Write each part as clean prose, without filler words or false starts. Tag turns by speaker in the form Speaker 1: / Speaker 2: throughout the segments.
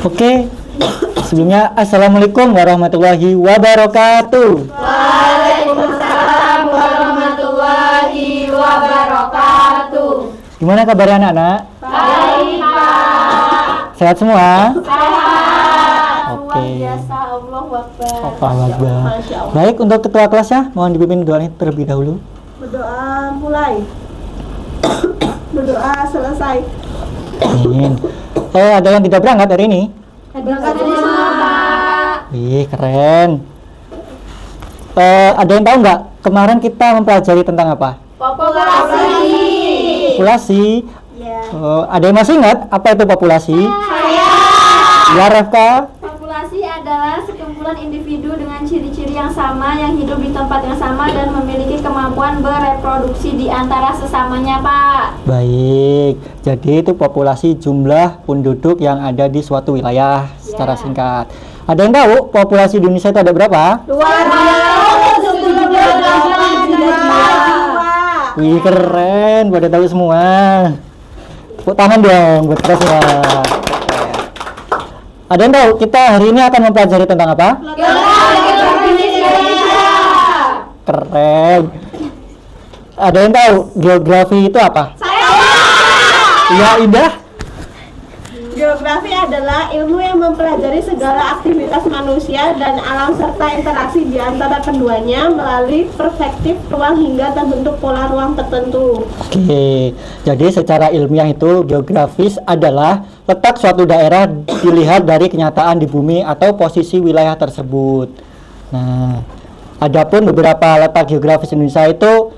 Speaker 1: Oke. Sebelumnya assalamualaikum warahmatullahi wabarakatuh.
Speaker 2: Waalaikumsalam warahmatullahi wabarakatuh.
Speaker 1: Gimana kabarnya anak-anak?
Speaker 2: Baik, Pak.
Speaker 1: Sehat semua?
Speaker 2: Sehat.
Speaker 1: Oke.
Speaker 2: Luar biasa, Allahu Akbar.
Speaker 1: Allahu Akbar.
Speaker 2: Masya Allah.
Speaker 1: Baik, untuk ketua kelasnya mohon dipimpin doanya terlebih dahulu.
Speaker 2: Berdoa mulai. Berdoa selesai.
Speaker 1: Amin. Ada yang tidak berangkat hari ini?
Speaker 2: Berangkat semua, Pak.
Speaker 1: Wih, keren. Ada yang tahu nggak? Kemarin kita mempelajari tentang apa?
Speaker 2: Populasi.
Speaker 1: Populasi.
Speaker 2: Ya.
Speaker 1: Ada yang masih ingat apa itu populasi?
Speaker 2: Saya.
Speaker 1: Ya, Rafka.
Speaker 3: Populasi adalah sekumpulan individu dengan ciri-ciri yang sama yang hidup di tempat yang sama dan memiliki kemampuan bereproduksi di antara sesamanya, Pak.
Speaker 1: Baik, jadi itu populasi jumlah penduduk yang ada di suatu wilayah secara singkat. Ada yang tahu populasi di Indonesia itu ada berapa?
Speaker 2: 278 juta.
Speaker 1: Wih, keren, pada tahu semua. Tepuk tangan dong buat kita semua. Ada yang tahu kita hari ini akan mempelajari tentang apa?
Speaker 2: Geografi Indonesia.
Speaker 1: Keren. Ada yang tahu geografi itu apa? Iya, Indah.
Speaker 2: Geografi adalah ilmu yang mempelajari segala aktivitas manusia dan alam serta interaksi di antara keduanya melalui perspektif ruang hingga terbentuk pola ruang tertentu.
Speaker 1: Oke, jadi secara ilmiah itu geografis adalah letak suatu daerah dilihat dari kenyataan di bumi atau posisi wilayah tersebut. Nah, adapun beberapa letak geografis Indonesia itu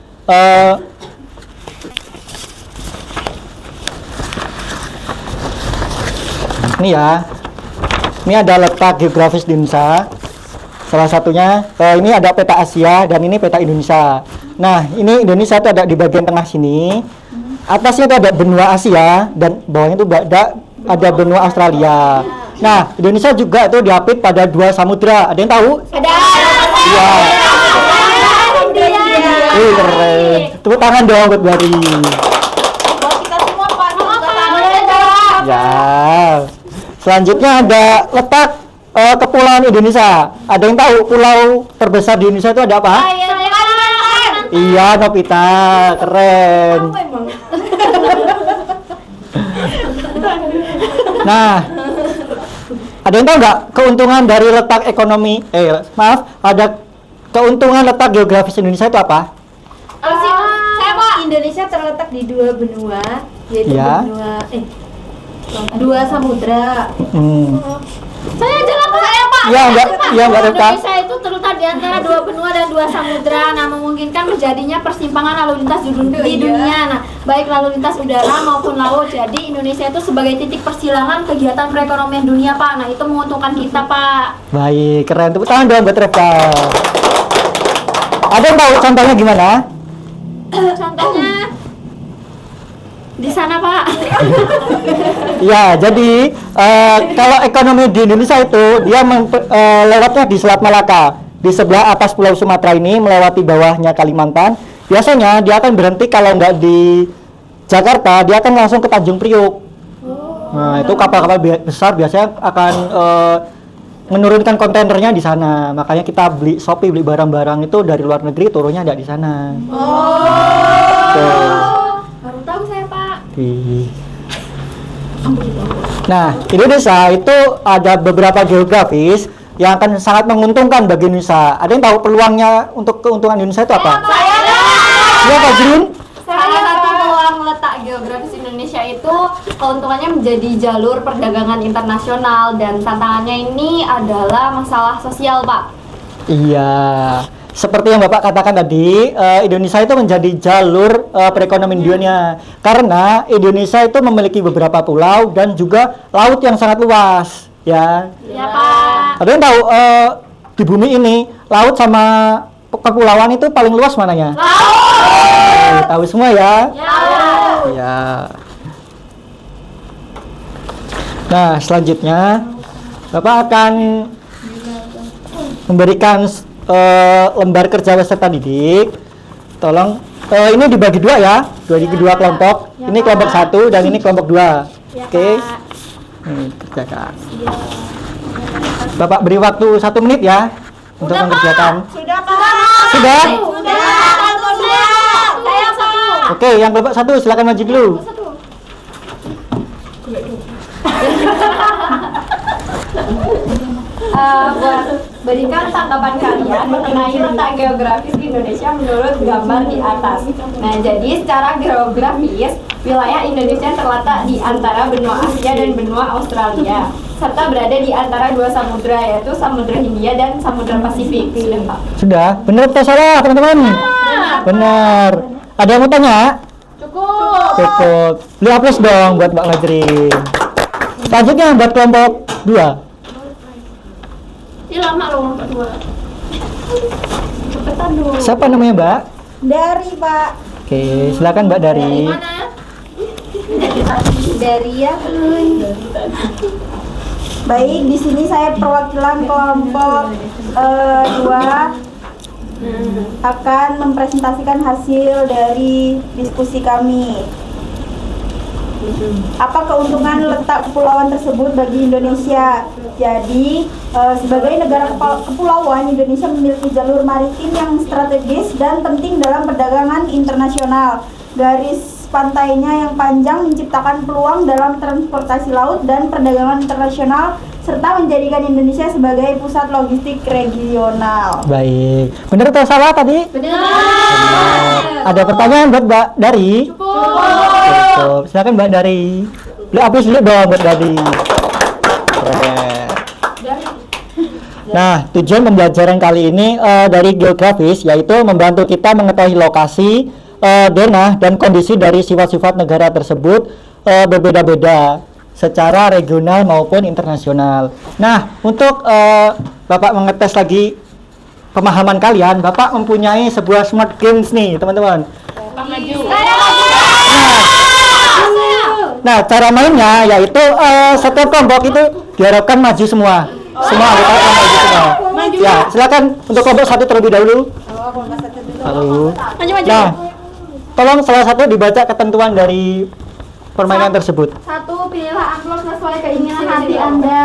Speaker 1: ini ya, ini ada letak geografis di Indonesia. Salah satunya ini ada peta Asia dan ini peta Indonesia. Nah, ini Indonesia itu ada di bagian tengah sini. Atasnya itu ada benua Asia dan bawahnya itu ada benua Australia. Nah, Indonesia juga itu diapit pada dua samudra. Ada yang tahu?
Speaker 2: Ada.
Speaker 1: Iya. Keren. Tepuk tangan dong buat Bari.
Speaker 2: Kita semua Pak.
Speaker 1: Ya. Selanjutnya ada letak kepulauan Indonesia. Ada yang tahu pulau terbesar di Indonesia itu ada apa? Iya, Nopita. Keren. Nah, ada yang tahu nggak keuntungan dari letak ekonomi? Ada keuntungan letak geografis Indonesia itu apa?
Speaker 3: Saya, Pak. Indonesia terletak di dua benua, yaitu
Speaker 1: Ya.
Speaker 3: dua samudra.
Speaker 2: Saya jelas saya Pak.
Speaker 1: Iya, Mbak. Iya, Mbak Rifka.
Speaker 3: Indonesia itu terletak di antara dua benua dan dua samudra. Nah, memungkinkan terjadinya persimpangan lalu lintas di dunia. Nah, baik lalu lintas udara maupun laut. Jadi Indonesia itu sebagai titik persilangan kegiatan perekonomian dunia, Pak. Nah, itu menguntungkan kita, Pak.
Speaker 1: Baik, keren. Tepuk tangan dong buat Rifka. Ada yang tahu contohnya gimana?
Speaker 3: Contohnya di sana, Pak.
Speaker 1: Ya, jadi kalau ekonomi di Indonesia itu dia lewatnya di Selat Malaka, di sebelah atas Pulau Sumatera ini melewati bawahnya Kalimantan. Biasanya dia akan berhenti kalau nggak di Jakarta, dia akan langsung ke Tanjung Priok. Nah, itu kapal-kapal besar biasanya akan menurunkan kontainernya di sana. Makanya kita beli Shopee, beli barang-barang itu dari luar negeri turunnya nggak di sana.
Speaker 3: Baru tahu saya, Pak.
Speaker 1: Nah, Indonesia itu ada beberapa geografis yang akan sangat menguntungkan bagi Indonesia. Ada yang tahu peluangnya untuk keuntungan Indonesia itu apa? Iya, Pak Jun.
Speaker 3: Salah satu peluang letak geografis Indonesia itu keuntungannya menjadi jalur perdagangan internasional dan tantangannya ini adalah masalah sosial, Pak.
Speaker 1: Iya, seperti yang Bapak katakan tadi, Indonesia itu menjadi jalur perekonomian dunia karena Indonesia itu memiliki beberapa pulau dan juga laut yang sangat luas, ya.
Speaker 3: Ya, Pak.
Speaker 1: Ada yang tahu di bumi ini laut sama kepulauan itu paling luas mananya? Tahu semua ya? Ya. Nah, selanjutnya Bapak akan memberikan lembar kerja peserta didik. Tolong ini dibagi dua ya, dua kelompok. Ini kelompok 1 dan ini kelompok 2. Oke. Kerjakan. Bapak beri waktu 1 menit ya untuk mengerjakan.
Speaker 2: Sudah, Pak.
Speaker 1: Sudah?
Speaker 2: Sudah.
Speaker 3: Saya satu.
Speaker 1: Oke, yang Bapak 1 silakan maju dulu.
Speaker 3: Buat berikan tanggapan kalian mengenai letak geografis di Indonesia menurut gambar di atas. Nah, jadi secara geografis, wilayah Indonesia terletak di antara benua Asia dan benua Australia, serta berada di antara 2 samudra, yaitu Samudra Hindia dan Samudra Pasifik. Sudah, Pak?
Speaker 1: Sudah? Benar atau salah, teman-teman? Benar. Ada yang mau tanya? Cukup. Beli aplaus dong buat Mbak Najrin. Selanjutnya buat kelompok 2.
Speaker 3: Ini lama loh, Pak. Cepetan dong.
Speaker 1: Siapa namanya, Mbak?
Speaker 2: Dari, Pak.
Speaker 1: Oke, silakan Mbak Dari.
Speaker 3: Mana?
Speaker 2: Dari ya. Baik, di sini saya perwakilan kelompok 2 akan mempresentasikan hasil dari diskusi kami. Apa keuntungan letak kepulauan tersebut bagi Indonesia? Jadi, sebagai negara kepulauan, Indonesia memiliki jalur maritim yang strategis dan penting dalam perdagangan internasional. Garis pantainya yang panjang menciptakan peluang dalam transportasi laut dan perdagangan internasional, serta menjadikan Indonesia sebagai pusat logistik regional.
Speaker 1: Baik. Benar atau salah tadi?
Speaker 3: Benar.
Speaker 1: Ada pertanyaan buat Mbak Dari? Cukup. Silakan Mbak Dari. Beli aplaus dulu dong buat Dari. Keren. Nah, tujuan pembelajaran kali ini dari geografis yaitu membantu kita mengetahui lokasi, denah dan kondisi dari sifat-sifat negara tersebut berbeda-beda secara regional maupun internasional. Nah, untuk Bapak mengetes lagi pemahaman kalian, Bapak mempunyai sebuah smart games nih, teman-teman. Nah, cara mainnya yaitu setiap kelompok itu diharapkan maju semua. Semua anggota akan maju semua. Ya, silakan untuk kelompok 1 terlebih dahulu. Nah, tolong salah satu dibaca ketentuan dari permainan tersebut.
Speaker 3: 1. Pilihlah amplop sesuai keinginan hati Anda.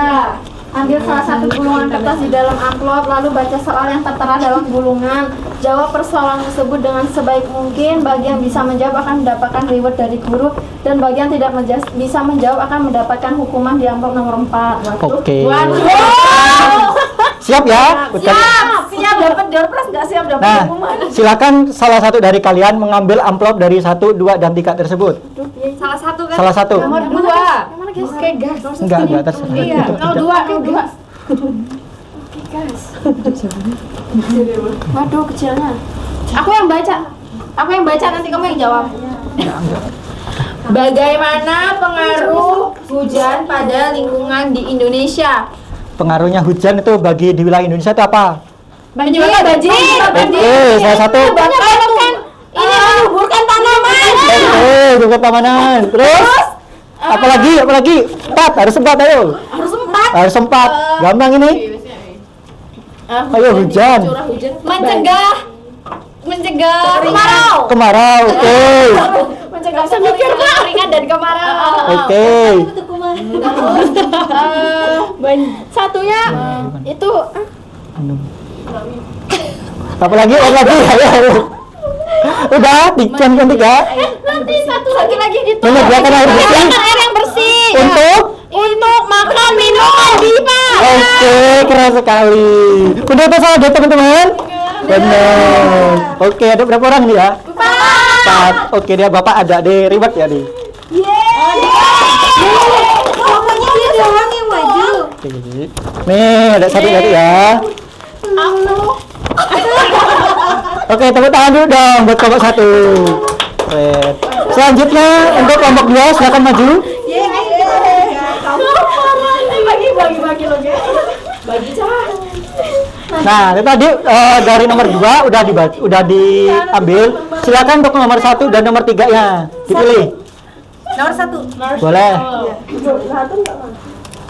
Speaker 3: Ambil salah satu gulungan kertas di dalam amplop, lalu baca soal yang tertera dalam gulungan. Jawab persoalan tersebut dengan sebaik mungkin. Bagi yang bisa menjawab akan mendapatkan reward dari guru, dan bagi yang tidak bisa menjawab akan mendapatkan hukuman di amplop nomor 4.
Speaker 1: Oke. Siap ya?
Speaker 3: Siap dapat door prize, nggak siap dapat
Speaker 1: Nah,
Speaker 3: hukuman.
Speaker 1: silakan salah satu dari kalian mengambil amplop dari 1, 2, dan 3 tersebut.
Speaker 3: Salah satu kan?
Speaker 1: Salah satu.
Speaker 3: Nomor 2. Oke, gas.
Speaker 1: Enggak terserah.
Speaker 3: Iya,
Speaker 1: Itu
Speaker 3: nomor
Speaker 1: tidak.
Speaker 3: 2. Gas. Oke, gas. Waduh, kecilnya. Aku yang baca, nanti kamu yang jawab. Bagaimana pengaruh hujan pada lingkungan di Indonesia?
Speaker 1: Pengaruhnya hujan itu bagi di wilayah Indonesia itu apa?
Speaker 3: Banjir.
Speaker 1: Oke, salah satu.
Speaker 3: Ini menyuburkan tanaman.
Speaker 1: Oke, juga keamanan. Terus? Apalagi? 4, harus 4 ayo. Harus 4. Gampang ini. Ayo hujan.
Speaker 3: Mencegah
Speaker 1: Kemarau. Oke.
Speaker 3: mencegah keringat dan kemarau.
Speaker 1: Oke.
Speaker 3: Satunya itu
Speaker 1: Apa lagi? Ayo. Udah, dikian kan 3.
Speaker 3: nanti satu lagi gitu.
Speaker 1: Menyediakan air bersih.
Speaker 3: Air yang bersih.
Speaker 1: Untuk
Speaker 3: makan minum mandi, Pak.
Speaker 1: Oke, keren sekali. Udah apa salah deh teman-teman? Benar. Oke, ada berapa orang nih ya? 4. Oke, dia Bapak ada di reward ya nih.
Speaker 2: Pokoknya dia doang yang maju.
Speaker 1: Oke. Nih, ada 1 lagi ya. Oke, tepuk tangan dulu dong buat kelompok 1. Keren. Selanjutnya untuk kelompok 2 silakan maju.
Speaker 3: Bagi lo, guys. Bagi cah.
Speaker 1: Nah, itu tadi dari nomor 2 udah diambil. Silakan untuk nomor 1 dan nomor 3 ya dipilih.
Speaker 2: Nomor 1.
Speaker 1: Boleh.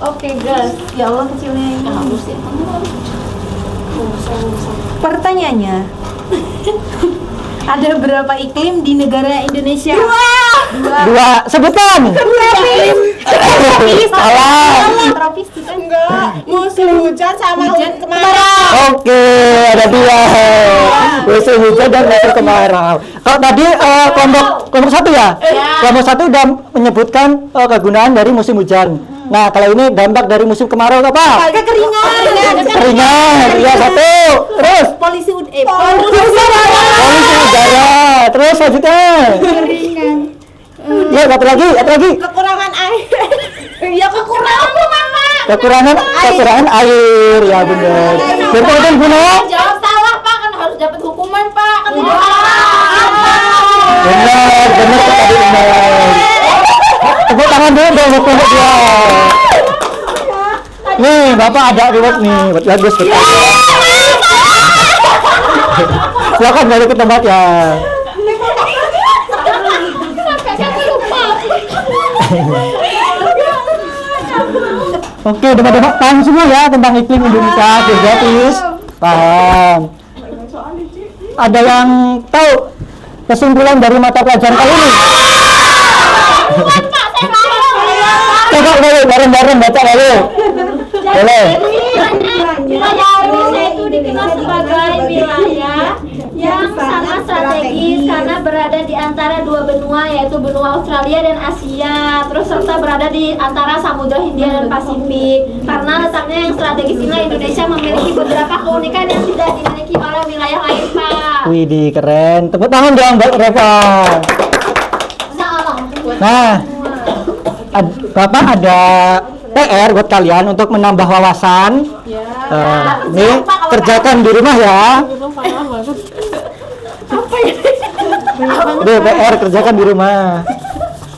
Speaker 3: Oke, guys. Ya Allah, kecilnya ini.
Speaker 2: Pertanyaannya, ada berapa iklim di negara Indonesia?
Speaker 1: 2. Sebutkan. Salah.
Speaker 3: fisik kan?
Speaker 2: Enggak, musim hujan sama kemarau.
Speaker 1: Oke, ada dua. Musim hujan dan musim kemarau. Kalau tadi kelompok satu ya? Kelompok satu udah menyebutkan kegunaan dari musim hujan. Nah, kalau ini dampak dari musim kemarau apa? Kekeringan. Iya, satu. Terus
Speaker 3: Polusi
Speaker 1: udara. Terus selanjutnya.
Speaker 3: kekeringan.
Speaker 1: Ya, satu lagi.
Speaker 2: Kekurangan air. Iya,
Speaker 1: Kekurangan air. Ya, benar. Berpotensi guna.
Speaker 3: Jawab salah Pak, kan harus dapat hukuman Pak. Kan tidak
Speaker 1: Benar tadi benar. Tepuk tangan dulu dong untuk dia. Nih, Bapak ada reward nih, bagus betul. Silakan balik ke tempat ya. Oke, debat-debat paham semua ya tentang iklim Indonesia, geografis. Paham. Ada yang tahu kesimpulan dari mata pelajaran kali ini? Coba bareng-bareng baca lalu. Boleh.
Speaker 3: Indonesia itu dikenal sebagai wilayah yang sangat strategis karena berada di antara dua benua, yaitu benua Australia dan Asia, terus serta berada di antara Samudra Hindia dan Pasifik. Karena letaknya yang strategis ini, Indonesia memiliki beberapa keunikan yang tidak dimiliki oleh wilayah lain, Pak.
Speaker 1: Widih, keren. Tepuk tangan dong buat Reva. Nah, Bapak ada PR buat kalian untuk menambah wawasan. Ini kerjakan di rumah ya. Ini PR kerjakan di rumah.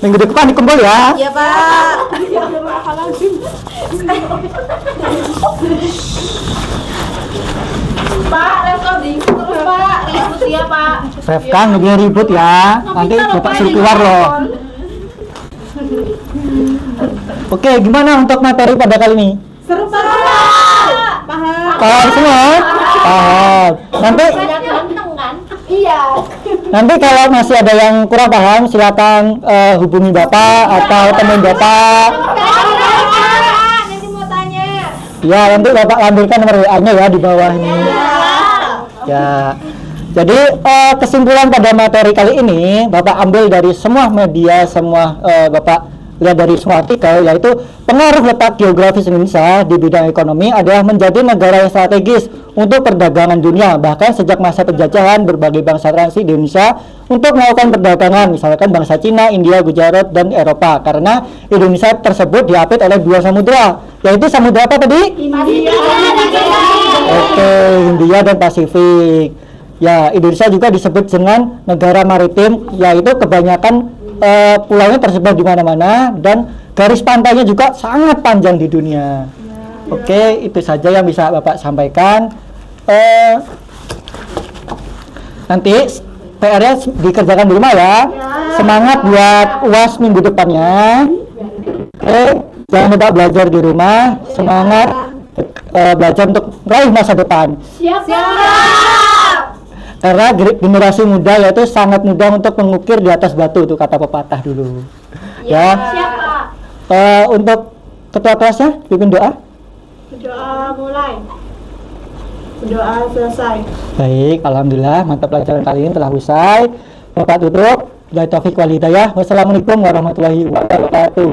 Speaker 1: Minggu depan dikumpul ya.
Speaker 2: Iya, Pak.
Speaker 3: Pak, laptop terus Pak, ribut ya Pak.
Speaker 1: Revka nggak boleh ribut ya. Nanti Bapak suruh keluar loh. Oke, gimana untuk materi pada kali ini?
Speaker 2: Seru, Pak. Paham.
Speaker 1: Paham semua? Paham. Nanti
Speaker 3: Ganteng kan? Iya.
Speaker 1: Nanti kalau masih ada yang kurang paham, silakan hubungi Bapak atau teman Bapak.
Speaker 3: Nanti mau tanya.
Speaker 1: Ya, nanti Bapak ambilkan nomor WA-nya ya di bawah ini. Ya. Jadi kesimpulan pada materi kali ini Bapak ambil dari semua media, semua Bapak lihat dari semua artikel, yaitu pengaruh letak geografis Indonesia di bidang ekonomi adalah menjadi negara yang strategis untuk perdagangan dunia. Bahkan sejak masa penjajahan, berbagai bangsa transit di Indonesia untuk melakukan perdagangan, misalkan bangsa Cina, India, Gujarat, dan Eropa. Karena Indonesia tersebut diapit oleh dua samudra, yaitu samudra apa tadi? Oke, Hindia dan Pasifik. Ya, Indonesia juga disebut dengan negara maritim, yaitu kebanyakan pulaunya tersebar di mana-mana dan garis pantainya juga sangat panjang di dunia. Oke, itu saja yang bisa Bapak sampaikan. Nanti PR-nya dikerjakan di rumah ya. Semangat buat UAS minggu depannya. Jangan lupa belajar di rumah. Semangat belajar untuk meraih masa depan.
Speaker 3: Siap.
Speaker 1: Karena generasi muda yaitu sangat mudah untuk mengukir di atas batu, itu kata pepatah dulu. Ya.
Speaker 3: Siap Pak.
Speaker 1: Untuk ketua kelasnya pimpin doa.
Speaker 2: Doa mulai. Doa selesai.
Speaker 1: Baik, alhamdulillah mata pelajaran kali ini telah usai. Bapak tutup. Billahi taufiq wal hidayah. Wassalamualaikum warahmatullahi wabarakatuh.